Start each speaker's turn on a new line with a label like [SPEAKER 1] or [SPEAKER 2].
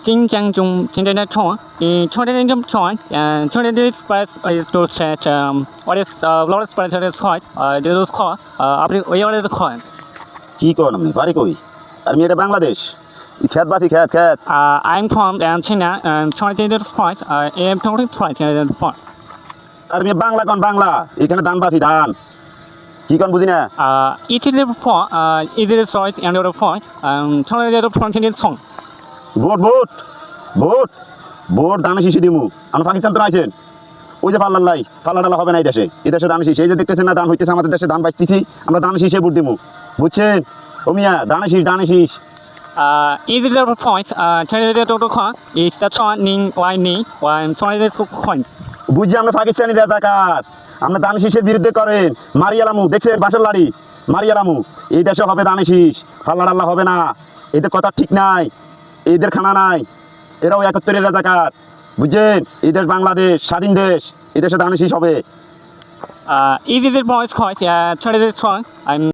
[SPEAKER 1] 金江中今天的创20 jump try and 20 express is to set what is lot of express is quite this is called আপনি ওই order করেন
[SPEAKER 2] কি কোন আপনি বাড়ি কই আর আমি এটা বাংলাদেশ খেত বাসি খেত
[SPEAKER 1] I'm from China and 20 point am 20 point
[SPEAKER 2] আর আমি বাংলা কোন বাংলা এখানে ধান বাসি ধান কি কোন বুঝি না
[SPEAKER 1] it is the point it is right and the point 20 point in song
[SPEAKER 2] vote vote vote vote ধানে শিশি দিমু আমরা পাকিস্তান তো আইছেন ওই যে পাল্লার লাই পাল্লা ডালা হবে না এই দেশে ধান শীষ এই যে দেখতেছেন না ধান হইতেছে আমাদের দেশে ধান বাঁচতেছি আমরা ধান শীষে ভোট দিমু বুঝছেন ও মিয়া ধানে শীষ
[SPEAKER 1] is the point 20 total coin is the turning lining 20 coins
[SPEAKER 2] বুঝছি আমরা পাকিস্তানি রাজাকার আমরা ধান শীষের বিরুদ্ধে করেন মারিয়ালামু দেখছেন বাঁশের লাড়ি মারিয়ালামু এই দেশে হবে ধানে শীষ পাল্লা ডাল্লা হবে না এদের কথা ঠিক নাই এদের খানা নাই এরাও 71 রাজাকার বুঝছেন এই দেশ বাংলাদেশ স্বাধীন দেশ এই দেশে ধান শীষ হবে
[SPEAKER 1] is the voice coin 20 coin I'm